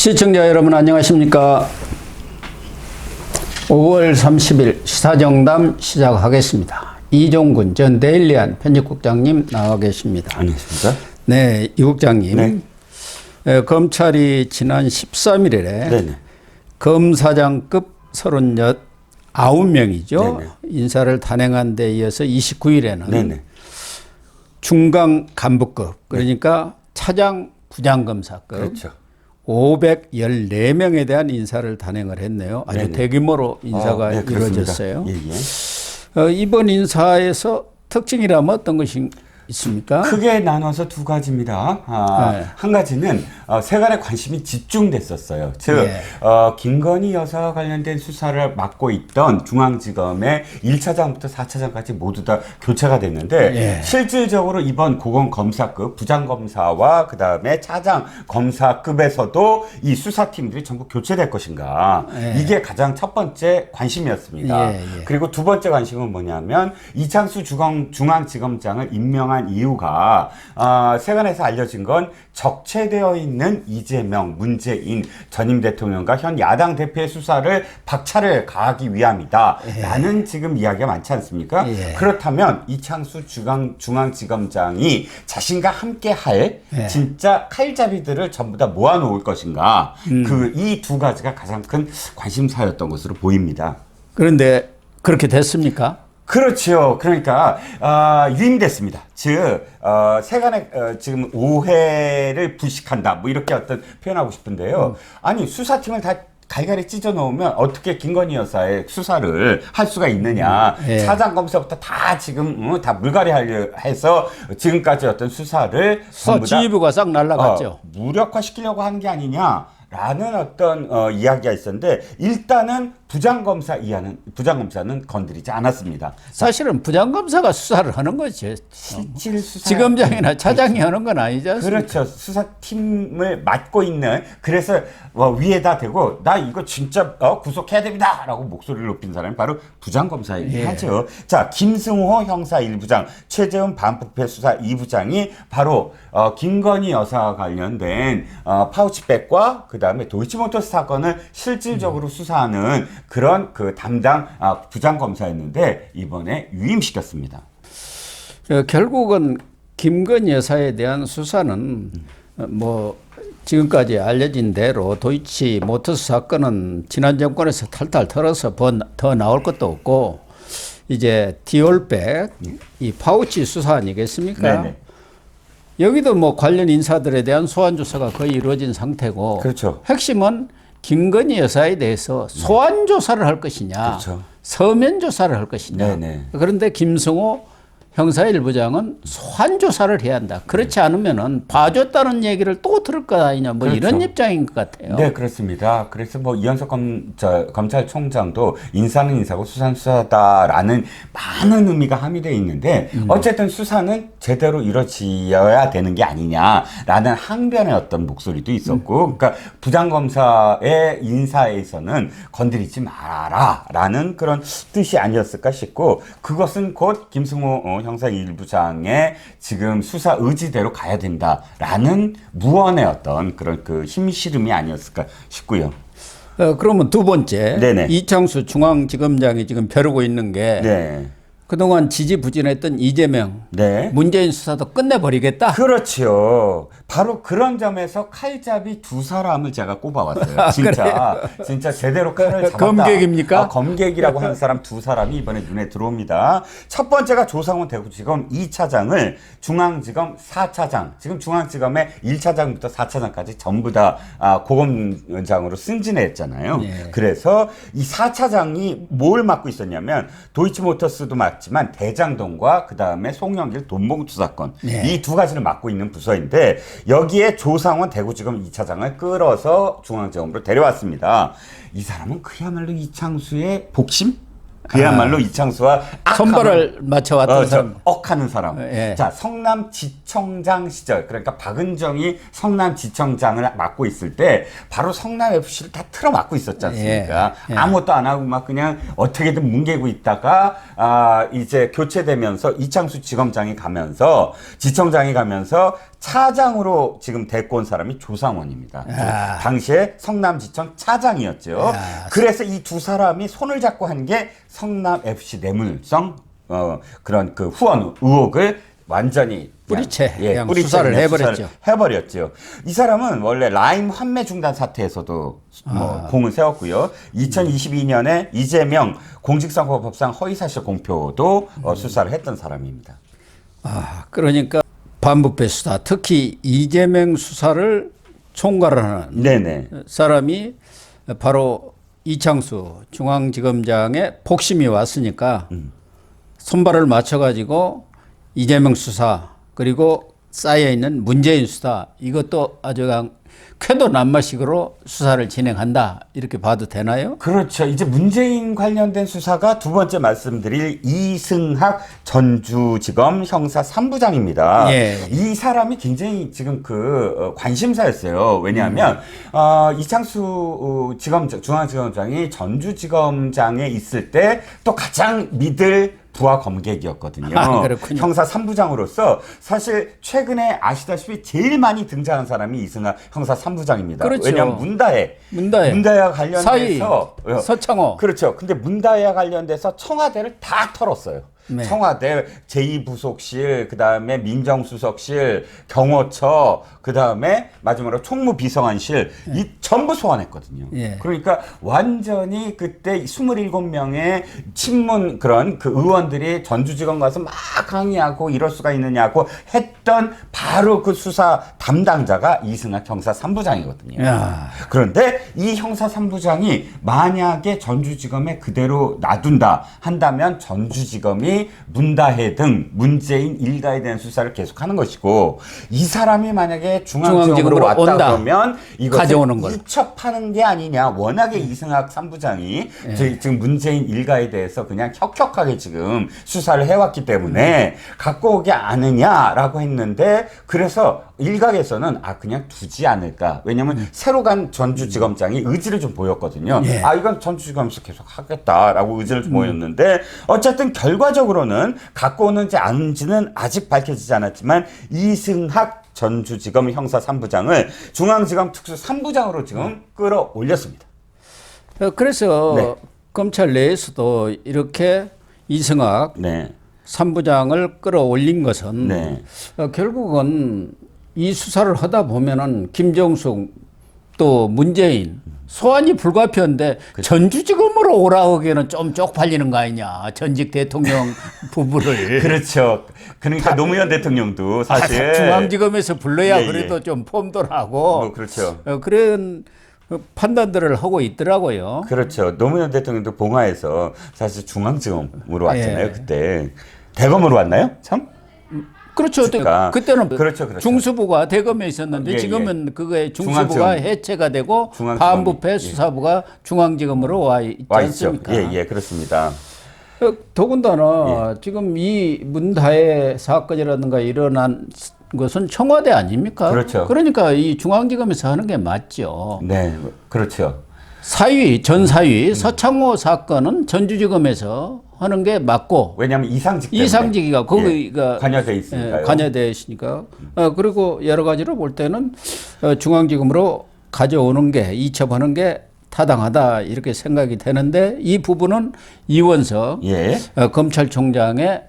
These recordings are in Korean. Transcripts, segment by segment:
시청자 여러분 안녕하십니까. 5월 30일 시사정담 시작하겠습니다. 이종근 전 데일리안 편집국장님 나와 계십니다. 안녕하십니까. 네, 이 국장님. 네. 검찰이 지난 13일에 네네. 검사장급 39명이죠. 네네. 인사를 단행한 데 이어서 29일에는 네네. 중강 간부급 그러니까 차장 부장검사급 그렇죠. 514명에 대한 인사를 단행을 했네요. 아주 네네. 대규모로 인사가 네, 이루어졌어요. 예, 예. 이번 인사에서 특징이라면 어떤 것이 있습니까? 크게 나눠서 두 가지입니다. 네. 한 가지는 세간의 관심이 집중됐었어요. 즉 예. 김건희 여사와 관련된 수사를 맡고 있던 중앙지검의 1차장부터 4차장까지 모두 다 교체가 됐는데 예. 실질적으로 이번 고검검사급 부장검사와 그다음에 차장 검사급에서도 이 수사팀들이 전부 교체될 것인가. 예. 이게 가장 첫 번째 관심이었습니다. 예, 예. 그리고 두 번째 관심은 뭐냐면 이창수 중앙지검장을 임명한 이유가 세간에서 알려진 건 적체되어 있는 이재명, 문재인 전임 대통령과 현 야당 대표의 수사를 박차를 가하기 위함이다. 라는 지금 이야기가 많지 않습니까? 예. 그렇다면 이창수 중앙지검장이 자신과 함께 할 진짜 칼잡이들을 전부 다 모아놓을 것인가. 이 두 가지가 가장 큰 관심사였던 것으로 보입니다. 그런데 그렇게 됐습니까? 그렇죠. 그러니까 유임됐습니다. 즉 세간의 지금 오해를 불식한다. 뭐 이렇게 어떤 표현하고 싶은데요. 아니 수사팀을 다 갈갈이 찢어 놓으면 어떻게 김건희 여사의 수사를 할 수가 있느냐. 예. 차장 검사부터 다 지금 다 물갈이 하려 해서 지금까지 어떤 수사를 수사 지휘부가 싹 날라갔죠. 무력화시키려고 하는 게 아니냐라는 어떤 이야기가 있었는데 일단은 부장검사는 건드리지 않았습니다. 사실은 부장검사가 수사를 하는 거죠. 실질 수사 지검장이나 차장이 하는 건 아니지 않습니까? 그렇죠. 수사팀을 맡고 있는 그래서 위에다 대고 나 이거 진짜 구속해야 됩니다라고 목소리를 높인 사람이 바로 부장검사이죠. 자, 김승호 형사 1부장, 최재훈 반부패 수사 2부장이 바로 김건희 여사와 관련된 파우치백과 그다음에 도이치모터스 사건을 실질적으로 수사하는 그런 그 담당 부장검사였는데 이번에 유임시켰습니다. 결국은 김건희 여사에 대한 수사는 뭐 지금까지 알려진 대로 도이치 모터스 사건은 지난 정권에서 탈탈 털어서 더 나올 것도 없고 이제 디올백 이 파우치 수사 아니겠습니까? 네네. 여기도 뭐 관련 인사들에 대한 소환 조사가 거의 이루어진 상태고 그렇죠. 핵심은 김건희 여사에 대해서 소환 조사를 할 것이냐, 그렇죠. 서면 조사를 할 것이냐. 네네. 그런데 김승호 형사 1부장은 소환 조사를 해야 한다. 그렇지 않으면은 봐줬다는 얘기를 또 들을 거 아니냐. 뭐 그렇죠. 이런 입장인 것 같아요. 네, 그렇습니다. 그래서 뭐 이현석 검찰총장도 인사는 인사고 수사는 수사다라는 많은 의미가 함유되어 있는데 어쨌든 수사는 제대로 이루어져야 되는 게 아니냐라는 항변의 어떤 목소리도 있었고, 그러니까 부장검사의 인사에서는 건드리지 말아라라는 그런 뜻이 아니었을까 싶고, 그것은 곧 김승호 형사 1부장의 지금 수사 의지대로 가야 된다라는 무언의 어떤 그런 그 힘실음이 아니었을까 싶고요. 그러면 두 번째, 네네. 이창수 중앙지검장이 지금 벼르고 있는 게 네. 그동안 지지부진했던 이재명, 네. 문재인 수사도 끝내버리겠다. 그렇죠. 바로 그런 점에서 칼잡이 두 사람을 제가 꼽아왔어요. 진짜 제대로 칼을 잡았다. 검객입니까? 검객이라고 하는 사람 두 사람이 이번에 눈에 들어옵니다. 첫 번째가 조상훈 대구지검 2차장을 중앙지검 4차장, 지금 중앙지검의 1차장부터 4차장까지 전부 다 고검장으로 승진했잖아요. 예. 그래서 이 4차장이 뭘 맡고 있었냐면 도이치모터스도 맡지만 대장동과 그 다음에 송영길 돈봉투 사건 이 두 가지를 맡고 있는 부서인데 여기에 조상원 대구지검 2차장을 끌어서 중앙지검으로 데려왔습니다. 이 사람은 그야말로 이창수의 복심? 그야말로 이창수와 손발을 맞춰왔던 사람. 억하는 사람. 예. 자, 성남지청장 시절, 그러니까 박은정이 성남지청장을 맡고 있을 때 바로 성남FC를 다 틀어막고 있었지 않습니까? 예. 예. 아무것도 안 하고 막 그냥 어떻게든 뭉개고 있다가 이제 교체되면서 이창수 지검장이 가면서 지청장이 가면서 차장으로 지금 데리고 온 사람이 조상원입니다. 야. 당시에 성남지청 차장이었죠. 야. 그래서 이 두 사람이 손을 잡고 한 게 성남FC 뇌물성 그런 그 후원 의혹을 완전히 뿌리채 그냥 뿌리채 수사를 그냥 해버렸죠. 해버렸죠. 이 사람은 원래 라임 환매 중단 사태에서도 공을 세웠고요. 2022년에 이재명 공직선거법상 허위사실 공표도 수사를 했던 사람입니다. 그러니까 반부패 수사, 특히 이재명 수사를 총괄하는 네네. 사람이 바로 이창수 중앙지검장의 폭심이 왔으니까 손발을 맞춰가지고 이재명 수사 그리고 쌓여있는 문재인 수사 이것도 아주 그냥 쾌도 난마식으로 수사를 진행한다 이렇게 봐도 되나요? 그렇죠. 이제 문재인 관련된 수사가 두 번째 말씀드릴 이승학 전주지검 형사 3부장입니다. 예. 이 사람이 굉장히 지금 관심사였어요. 왜냐하면 이창수 중앙지검장이 전주지검장에 있을 때 또 가장 믿을 부하 검객이었거든요. 그렇군요. 형사 3부장으로서 사실 최근에 아시다시피 제일 많이 등장한 사람이 이승학 형사 3부장입니다. 그렇죠. 왜냐하면 문다혜와 관련돼서 사위 서창호. 그렇죠. 근데 문다혜와 관련돼서 청와대를 다 털었어요. 네. 청와대 제2부속실, 그다음에 민정수석실, 경호처, 그다음에 마지막으로 총무비서관실 이 전부 소환했거든요. 예. 그러니까 완전히 그때 27명의 친문 그런 그 의원들이 전주지검 가서 막 항의하고 이럴 수가 있느냐고 했던 바로 그 수사 담당자가 이승학 형사 3부장이거든요. 야. 그런데 이 형사 3부장이 만약에 전주지검에 그대로 놔둔다 한다면 전주지검이 문다혜 등 문재인 일가에 대한 수사를 계속하는 것이고 이 사람이 만약에 중앙지검으로 왔다 온다. 그러면 이것을 가져오는 거예요. 이첩하는 게 아니냐. 워낙에 이승학 3부장이 지금 문재인 일가에 대해서 그냥 혁혁하게 지금 수사를 해왔기 때문에 갖고 오지 않느냐라고 했는데 그래서 일각에서는 그냥 두지 않을까. 왜냐면 새로 간 전주지검장이 의지를 좀 보였거든요. 예. 이건 전주지검에서 계속 하겠다라고 의지를 좀 보였는데 어쨌든 결과적으로는 갖고 오는지 아닌지는 아직 밝혀지지 않았지만 이승학 전주지검 형사 3부장을 중앙지검 특수 3부장으로 지금 끌어올렸습니다. 그래서 네. 검찰 내에서도 이렇게 이승학 네. 3부장을 끌어올린 것은 네. 결국은 이 수사를 하다 보면은 김정숙 또 문재인 소환이 불가피한데 전주지검으로 오라고 하기에는 좀 쪽팔리는 거 아니냐. 전직 대통령 부부를. 그렇죠. 그러니까 노무현 대통령도 사실 중앙지검에서 불러야 예, 예. 그래도 좀 폼돌하고 그렇죠. 그런 판단들을 하고 있더라고요. 그렇죠. 노무현 대통령도 봉화에서 사실 중앙지검으로 왔잖아요. 예. 그때 대검으로 왔나요? 참? 그렇죠. 그때는 그렇죠. 중수부가 대검에 있었는데 예, 지금은 그게 중수부가 중앙지검. 해체가 되고 중앙지검이. 반부패 수사부가 중앙지검으로 와 있지 와 있죠. 않습니까? 예, 그렇습니다. 더군다나 지금 이 문다혜 사건이라든가 일어난 것은 청와대 아닙니까? 그렇죠. 그러니까 이 중앙지검에서 하는 게 맞죠. 네, 그렇죠. 전 사위 서창호 사건은 전주지검에서 하는 게 맞고 왜냐하면 이상직 때문에 이상직이가 거기가 관여돼 있으니까요. 관여돼 있으니까 그리고 여러 가지로 볼 때는 중앙지검으로 가져오는 게 이첩하는 게 타당하다 이렇게 생각이 되는데 이 부분은 이원석 예. 검찰총장의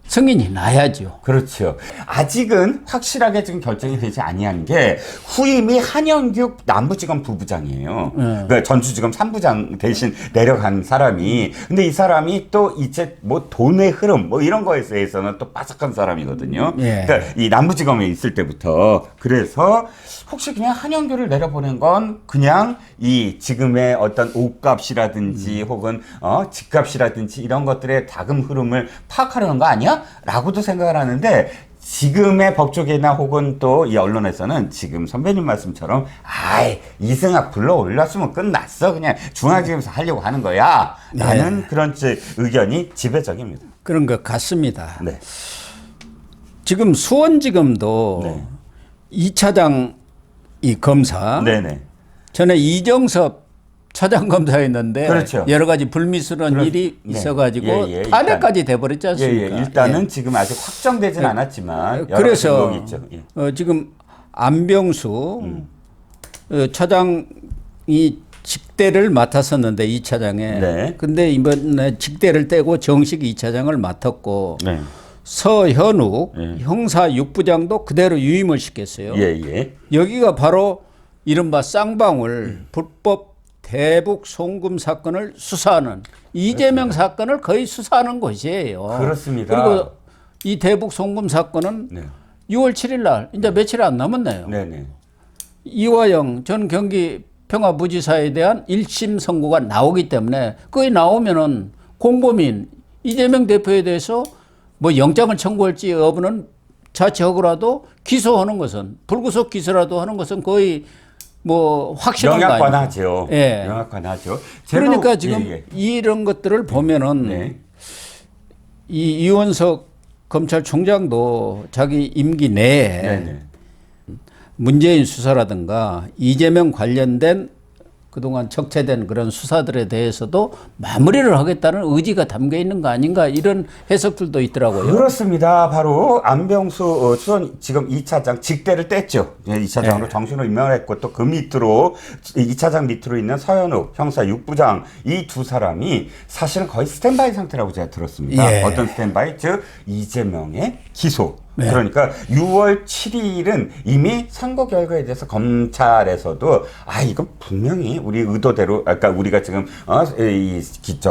승인이 나야죠. 그렇죠. 아직은 확실하게 지금 결정이 되지 아니한 게 후임이 한영규 남부지검 부부장이에요. 그러니까 전주지검 3부장 대신 내려간 사람이. 근데 이 사람이 또 이제 뭐 돈의 흐름 뭐 이런 거에 대해서는 또 빠삭한 사람이거든요. 예. 그러니까 이 남부지검에 있을 때부터. 그래서 혹시 그냥 한영규를 내려보낸 건 그냥 이 지금의 어떤 옷값이라든지 혹은 집값이라든지 이런 것들의 자금 흐름을 파악하려는 거 아니야? 라고도 생각을 하는데 지금의 법조계나 혹은 또 이 언론에서는 지금 선배님 말씀처럼 아이 이승학 불러 올렸으면 끝났어 그냥 중앙지검에서 하려고 하는 거야 라는 네. 그런 의견이 지배적입니다. 그런 것 같습니다. 네. 지금 수원지검도 네. 2차장 이 검사 네네. 전에 이정섭 차장검사였는데 그렇죠. 여러 가지 불미스러운 일이 네. 있어가지고 예, 예, 탄핵까지 돼버렸지 예, 않습니까? 예. 일단은 예. 지금 아직 확정되진 않았지만 여러 가지 그래서 의혹이 있죠. 예. 지금 안병수 차장이 직대를 맡았었는데 2차장에 네. 근데 이번에 직대를 떼고 정식 2차장을 맡았고 네. 서현욱 형사 6부장도 그대로 유임을 시켰어요. 예, 예. 여기가 바로 이른바 쌍방울 불법 대북 송금 사건을 수사하는 이재명 사건을 거의 수사하는 곳이에요. 그렇습니다. 그리고 이 대북 송금 사건은 네. 6월 7일 날 이제 며칠 안 남았네요. 네네. 이화영 전 경기 평화부지사에 대한 1심 선고가 나오기 때문에 거기 나오면은 공범인 이재명 대표에 대해서 뭐 영장을 청구할지 여부는 자체하고라도 기소하는 것은 불구속 기소라도 하는 것은 거의 뭐 확실한 거 아닙니까? 명확관하죠. 예. 명확관하죠. 그러니까 지금 예, 예. 이런 것들을 보면은 네. 이 이원석 검찰총장도 자기 임기 내에 네네. 문재인 수사라든가 이재명 관련된 그동안 적체된 그런 수사들에 대해서도 마무리를 하겠다는 의지가 담겨 있는 거 아닌가 이런 해석들도 있더라고요. 그렇습니다. 바로 안병수 수원 지금 2차장 직대를 뗐죠. 2차장으로 네. 정신을 임명했고 또 그 밑으로 2차장 밑으로 있는 서현욱 형사 6부장 이 두 사람이 사실은 거의 스탠바이 상태라고 제가 들었습니다. 예. 어떤 스탠바이? 즉 이재명의 기소. 네. 그러니까 6월 7일은 이미 선거 결과에 대해서 검찰에서도 아 이거 분명히 우리 의도대로 아까 우리가 지금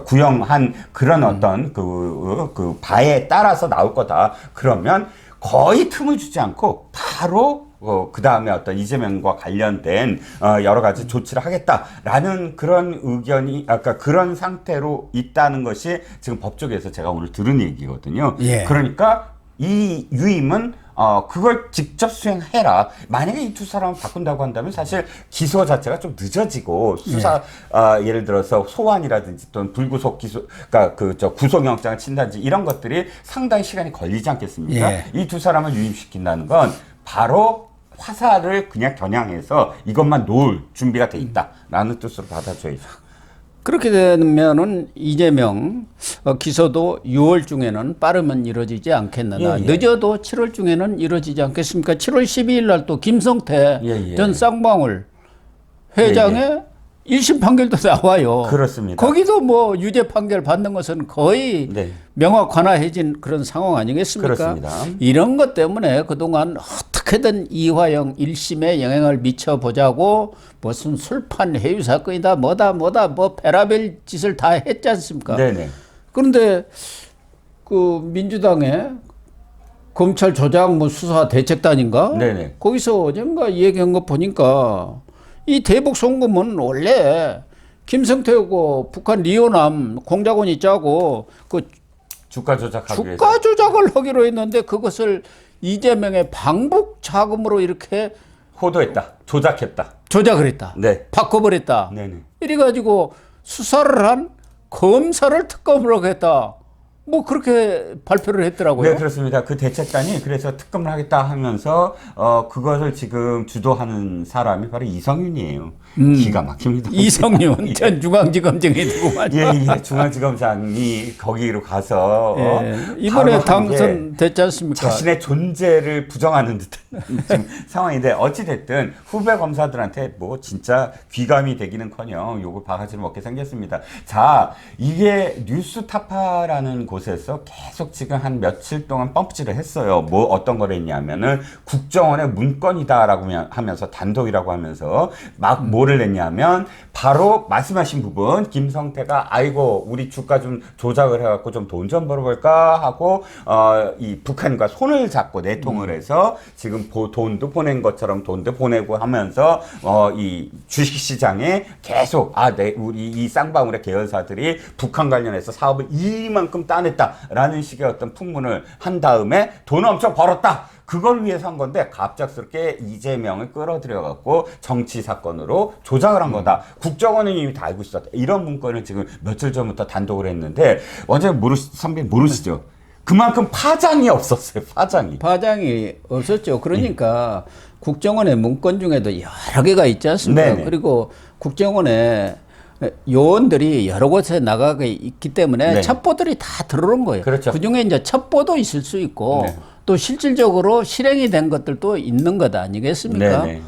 구형한 그런 어떤 그 바에 따라서 나올 거다. 그러면 거의 틈을 주지 않고 바로 그 다음에 어떤 이재명과 관련된 여러 가지 조치를 하겠다라는 그런 의견이 아까 그런 상태로 있다는 것이 지금 법조계에서 제가 오늘 들은 얘기거든요. 예. 그러니까 이 유임은 그걸 직접 수행해라. 만약에 이 두 사람을 바꾼다고 한다면 사실 기소 자체가 좀 늦어지고 수사 예를 들어서 소환이라든지 또는 불구속 기소, 그러니까 구속영장을 친다든지 이런 것들이 상당히 시간이 걸리지 않겠습니까? 예. 이 두 사람을 유임시킨다는 건 바로 화살을 그냥 겨냥해서 이것만 놓을 준비가 돼 있다라는 뜻으로 받아줘야죠. 그렇게 되면은 이재명 기소도 6월 중에는 빠르면 이루어지지 않겠느냐. 예, 예. 늦어도 7월 중에는 이루어지지 않겠습니까? 7월 12일 날 또 김성태 예, 예. 전 쌍방울 회장의 1심 판결도 나와요. 그렇습니다. 거기도 뭐 유죄 판결 받는 것은 거의 네. 명확관화해진 그런 상황 아니겠습니까? 그렇습니다. 이런 것 때문에 그동안 어떻게든 이화영 1심에 영향을 미쳐보자고 무슨 술판 해유 사건이다 뭐다 뭐 별의별 짓을 다 했지 않습니까? 네네. 그런데 그 민주당의 검찰 조작 뭐 수사 대책단인가? 네네. 거기서 어젠가 얘기한 거 보니까 이 대북 송금은 원래 김성태하고 북한 리오남 공작원이 짜고 그 주가 조작하기 위해서. 주가 조작을 하기로 했는데 그것을 이재명의 방북 자금으로 이렇게 호도했다. 조작했다. 조작을 했다. 네. 바꿔버렸다. 네네. 이래가지고 수사를 한 검사를 특검으로 했다. 뭐 그렇게 발표를 했더라고요. 네, 그렇습니다. 그 대책단이 그래서 특검을 하겠다 하면서 그것을 지금 주도하는 사람이 바로 이성윤이에요. 기가 막힙니다. 이성윤 전 중앙지검장이 누구만. 예, 중앙지검장이 거기로 가서 이번에 바로 한 게 당선됐지 않습니까? 자신의 존재를 부정하는 듯한 지금 상황인데 어찌 됐든 후배 검사들한테 뭐 진짜 귀감이 되기는커녕 욕을 바가지를 먹게 생겼습니다. 자, 이게 뉴스타파라는 곳에서 계속 지금 한 며칠 동안 펌프질을 했어요. 뭐 어떤 걸 했냐면은 국정원의 문건이다라고 하면서 단독이라고 하면서 막 뭐를 냈냐면 바로 말씀하신 부분 김성태가 아이고 우리 주가 좀 조작을 해갖고 좀 돈 좀 벌어볼까 하고 이 북한과 손을 잡고 내통을 해서 지금 돈도 보낸 것처럼 돈도 보내고 하면서 이 주식시장에 계속 우리 이 쌍방울의 계열사들이 북한 관련해서 사업을 이만큼 따냈다라는 식의 어떤 풍문을 한 다음에 돈 엄청 벌었다. 그걸 위해서 한 건데 갑작스럽게 이재명을 끌어들여갖고 정치 사건으로 조작을 한 거다. 국정원은 이미 다 알고 있었다. 이런 문건을 지금 며칠 전부터 단독을 했는데 원장님 선배님 모르시죠? 그만큼 파장이 없었어요. 파장이 없었죠. 그러니까 국정원의 문건 중에도 여러 개가 있지 않습니까? 네네. 그리고 국정원에 요원들이 여러 곳에 나가게 있기 때문에 네. 첩보들이 다 들어온 거예요. 그렇죠. 그중에 이제 첩보도 있을 수 있고 네. 또 실질적으로 실행이 된 것들도 있는 것 아니겠습니까? 네네.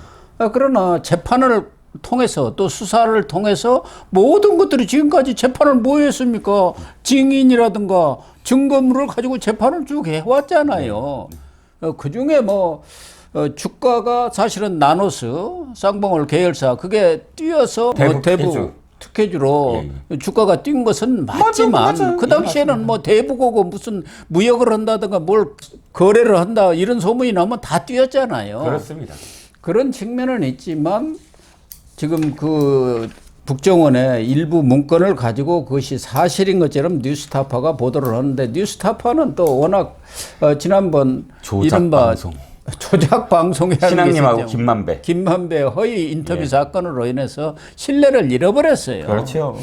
그러나 재판을 통해서 또 수사를 통해서 모든 것들이 지금까지 재판을 뭐 했습니까? 증인이라든가 증거물을 가지고 재판을 쭉 해왔잖아요. 그중에 뭐 주가가 사실은 나노스, 쌍방울 계열사 그게 뛰어서 대북 특혜주로 주가가 뛴 것은 맞지만 맞아요. 그 당시에는 뭐 대북하고 무슨 무역을 한다든가 뭘 거래를 한다 이런 소문이 나면 다 뛰었잖아요. 그렇습니다. 그런 측면은 있지만 지금 그 국정원의 일부 문건을 가지고 그것이 사실인 것처럼 뉴스타파가 보도를 하는데 뉴스타파는 또 워낙 지난번 조작 방송이라는 신앙님하고 게 김만배 허위 인터뷰 사건으로 인해서 신뢰를 잃어버렸어요. 그렇죠.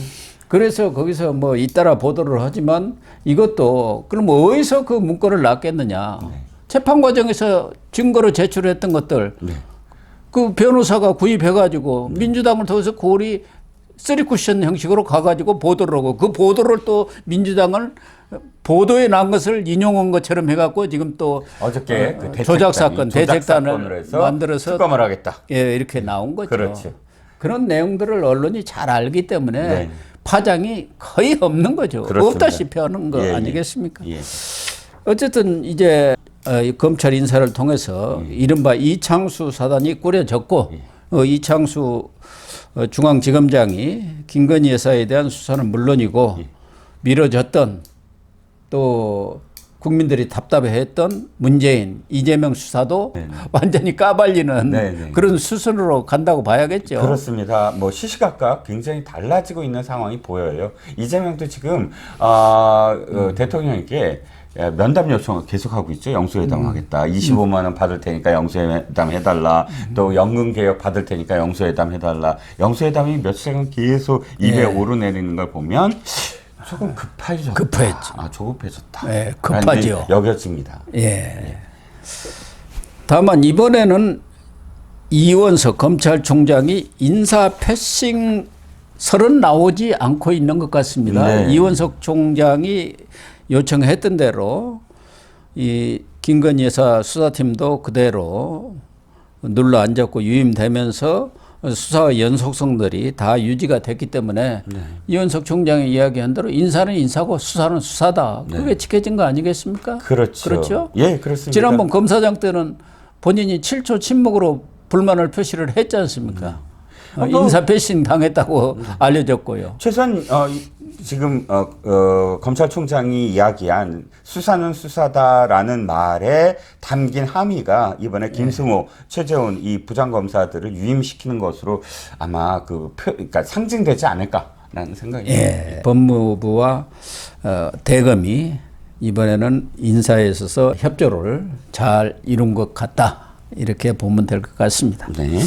그래서 거기서 뭐 잇따라 보도를 하지만 이것도 그럼 어디서 그 문건을 놨겠느냐. 재판 과정에서 증거로 제출했던 것들 그 변호사가 구입해가지고 민주당을 통해서 고리 3쿠션 형식으로 가가지고 보도를 하고 그 보도를 또 민주당을 보도에 난 것을 인용한 것처럼 해갖고 지금 또 어저께 그 조작 대책단을 해서 만들어서 특검을 하겠다. 예, 이렇게 나온 거죠. 그렇죠. 그런 내용들을 언론이 잘 알기 때문에 네. 파장이 거의 없는 거죠. 그렇습니다. 없다시피 하는 거 아니겠습니까? 예. 어쨌든 이제 검찰 인사를 통해서 이른바 이창수 사단이 꾸려졌고 이창수 중앙지검장이 김건희 여사에 대한 수사는 물론이고 미뤄졌던 또 국민들이 답답해했던 문재인, 이재명 수사도 완전히 까발리는 그런 수순으로 간다고 봐야겠죠. 그렇습니다. 뭐 시시각각 굉장히 달라지고 있는 상황이 보여요. 이재명도 지금 대통령에게 면담 요청을 계속하고 있죠. 영수회담 하겠다. 25만 원 받을 테니까 영수회담 해달라. 또 연금 개혁 받을 테니까 영수회담 해달라. 영수회담이 며칠간 계속 입에 오르내리는 걸 보면 조금 급했죠. 조급해졌다. 네, 급하죠. 여겨집니다. 예. 다만 이번에는 이원석 검찰총장이 인사 패싱설은 나오지 않고 있는 것 같습니다. 네. 이원석 총장이 요청했던 대로 이 김건희 여사 수사팀도 그대로 눌러 앉았고 유임되면서 수사 연속성들이 다 유지가 됐기 때문에 이원석 총장이 이야기한 대로 인사는 인사고 수사는 수사다. 그게 지켜진 거 아니겠습니까? 그렇죠. 예, 그렇습니다. 지난번 검사장 때는 본인이 7초 침묵으로 불만을 표시를 했지 않습니까? 인사 패싱 당했다고 알려졌고요. 최소한 지금 검찰총장이 이야기한 수사는 수사다라는 말에 담긴 함의가 이번에 김승호, 최재훈 이 부장검사들을 유임시키는 것으로 아마 그러니까 상징되지 않을까라는 생각이 듭니다. 법무부와 대검이 이번에는 인사에 있어서 협조를 잘 이룬 것 같다. 이렇게 보면 될 것 같습니다. 네.